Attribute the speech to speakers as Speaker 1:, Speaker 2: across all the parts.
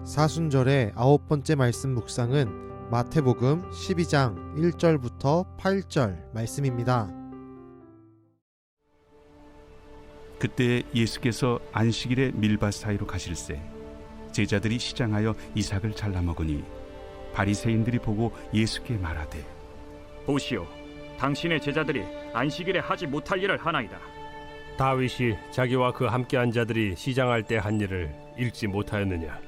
Speaker 1: 사순절의 9번째 말씀 묵상은 마태복음 12장 1절부터 8절 말씀입니다.
Speaker 2: 그때 예수께서 안식일에 밀밭 사이로 가실새 제자들이 시장하여 이삭을 잘라 먹으니 바리새인들이 보고 예수께 말하되,
Speaker 3: 보시오, 당신의 제자들이 안식일에 하지 못할 일을 하나이다.
Speaker 4: 다윗이 자기와 그 함께한 자들이 시장할 때 한 일을 읽지 못하였느냐?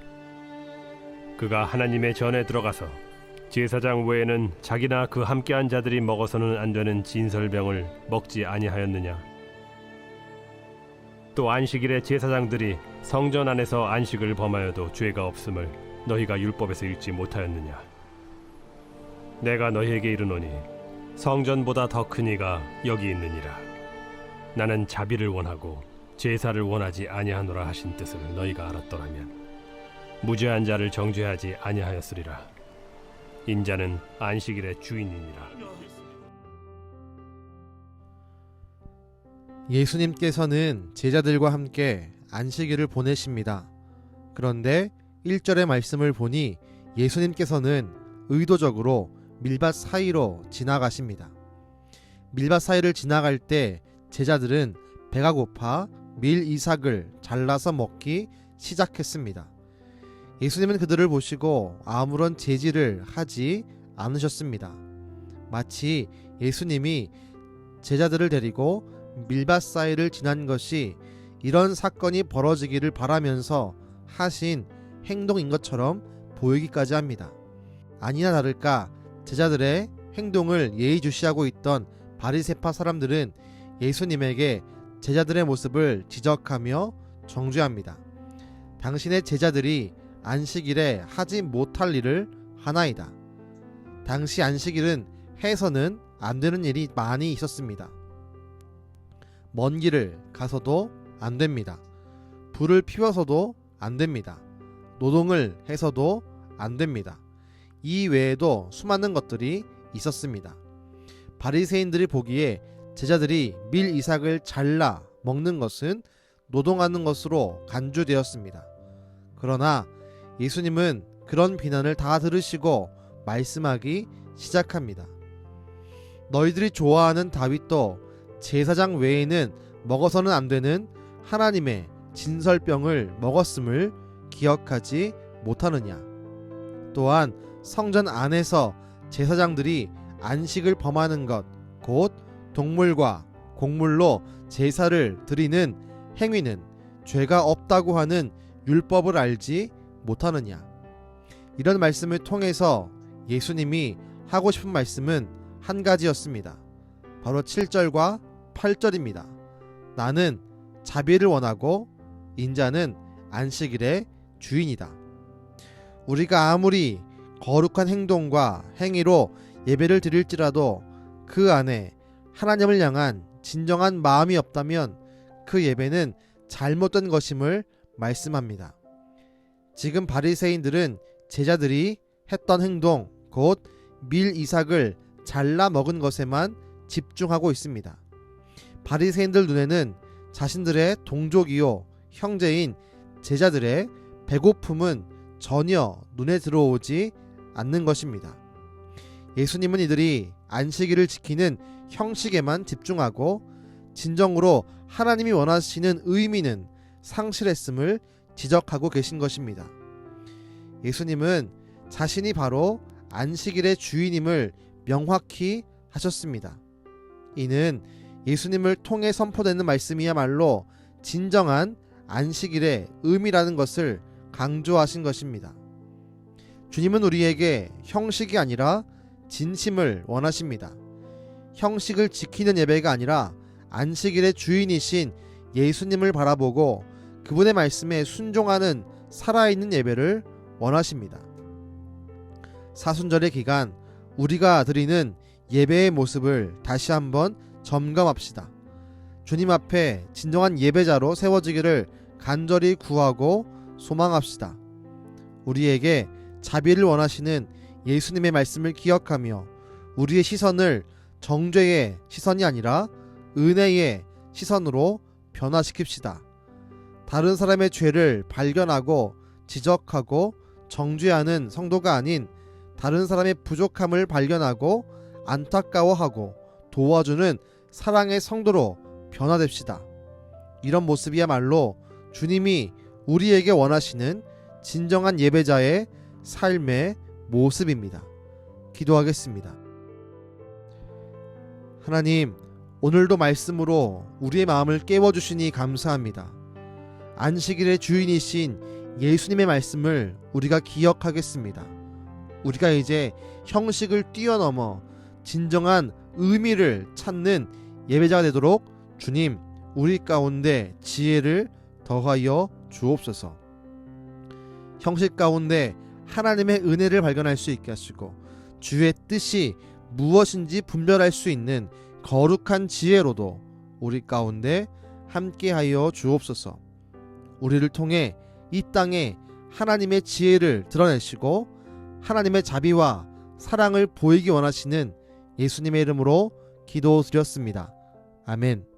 Speaker 4: 그가 하나님의 전에 들어가서 제사장 외에는 자기나 그 함께한 자들이 먹어서는 안 되는 진설병을 먹지 아니하였느냐? 또 안식일에 제사장들이 성전 안에서 안식을 범하여도 죄가 없음을 너희가 율법에서 읽지 못하였느냐? 내가 너희에게 이르노니 성전보다 더 큰 이가 여기 있느니라. 나는 자비를 원하고 제사를 원하지 아니하노라 하신 뜻을 너희가 알았더라면 무죄한 자를 정죄하지 아니하였으리라. 인자는 안식일의 주인이니라.
Speaker 1: 예수님께서는 제자들과 함께 안식일을 보내십니다. 그런데 1절의 말씀을 보니 예수님께서는 의도적으로 밀밭 사이로 지나가십니다. 밀밭 사이를 지나갈 때 제자들은 배가 고파 밀 이삭을 잘라서 먹기 시작했습니다. 예수님은 그들을 보시고 아무런 제지를 하지 않으셨습니다. 마치 예수님이 제자들을 데리고 밀밭 사이를 지난 것이 이런 사건이 벌어지기를 바라면서 하신 행동인 것처럼 보이기까지 합니다. 아니나 다를까 제자들의 행동을 예의주시하고 있던 바리새파 사람들은 예수님에게 제자들의 모습을 지적하며 정죄합니다. 당신의 제자들이 안식일에 하지 못할 일을 하나이다. 당시 안식일은 해서는 안 되는 일이 많이 있었습니다. 먼 길을 가서도 안 됩니다. 불을 피워서도 안 됩니다. 노동을 해서도 안 됩니다. 이 외에도 수많은 것들이 있었습니다. 바리새인들이 보기에 제자들이 밀 이삭을 잘라 먹는 것은 노동하는 것으로 간주되었습니다. 그러나 예수님은 그런 비난을 다 들으시고 말씀하기 시작합니다. 너희들이 좋아하는 다윗도 제사장 외에는 먹어서는 안 되는 하나님의 진설병을 먹었음을 기억하지 못하느냐? 또한 성전 안에서 제사장들이 안식을 범하는 것, 곧 동물과 곡물로 제사를 드리는 행위는 죄가 없다고 하는 율법을 알지 못하느냐? 이런 말씀을 통해서 예수님이 하고 싶은 말씀은 한 가지였습니다. 바로 7절과 8절입니다. 나는 자비를 원하고 인자는 안식일의 주인이다. 우리가 아무리 거룩한 행동과 행위로 예배를 드릴지라도 그 안에 하나님을 향한 진정한 마음이 없다면 그 예배는 잘못된 것임을 말씀합니다. 지금 바리새인들은 제자들이 했던 행동, 곧 밀 이삭을 잘라 먹은 것에만 집중하고 있습니다. 바리새인들 눈에는 자신들의 동족이요 형제인 제자들의 배고픔은 전혀 눈에 들어오지 않는 것입니다. 예수님은 이들이 안식일을 지키는 형식에만 집중하고 진정으로 하나님이 원하시는 의미는 상실했음을 지적하고 계신 것입니다. 예수님은 자신이 바로 안식일의 주인임을 명확히 하셨습니다. 이는 예수님을 통해 선포되는 말씀이야말로 진정한 안식일의 의미라는 것을 강조하신 것입니다. 주님은 우리에게 형식이 아니라 진심을 원하십니다. 형식을 지키는 예배가 아니라 안식일의 주인이신 예수님을 바라보고 그분의 말씀에 순종하는 살아있는 예배를 원하십니다. 사순절의 기간 우리가 드리는 예배의 모습을 다시 한번 점검합시다. 주님 앞에 진정한 예배자로 세워지기를 간절히 구하고 소망합시다. 우리에게 자비를 원하시는 예수님의 말씀을 기억하며 우리의 시선을 정죄의 시선이 아니라 은혜의 시선으로 변화시킵시다. 다른 사람의 죄를 발견하고 지적하고 정죄하는 성도가 아닌 다른 사람의 부족함을 발견하고 안타까워하고 도와주는 사랑의 성도로 변화됩시다. 이런 모습이야말로 주님이 우리에게 원하시는 진정한 예배자의 삶의 모습입니다. 기도하겠습니다. 하나님, 오늘도 말씀으로 우리의 마음을 깨워주시니 감사합니다. 안식일의 주인이신 예수님의 말씀을 우리가 기억하겠습니다. 우리가 이제 형식을 뛰어넘어 진정한 의미를 찾는 예배자가 되도록 주님, 우리 가운데 지혜를 더하여 주옵소서. 형식 가운데 하나님의 은혜를 발견할 수 있게 하시고 주의 뜻이 무엇인지 분별할 수 있는 거룩한 지혜로도 우리 가운데 함께하여 주옵소서. 우리를 통해 이 땅에 하나님의 지혜를 드러내시고 하나님의 자비와 사랑을 보이기 원하시는 예수님의 이름으로 기도드렸습니다. 아멘.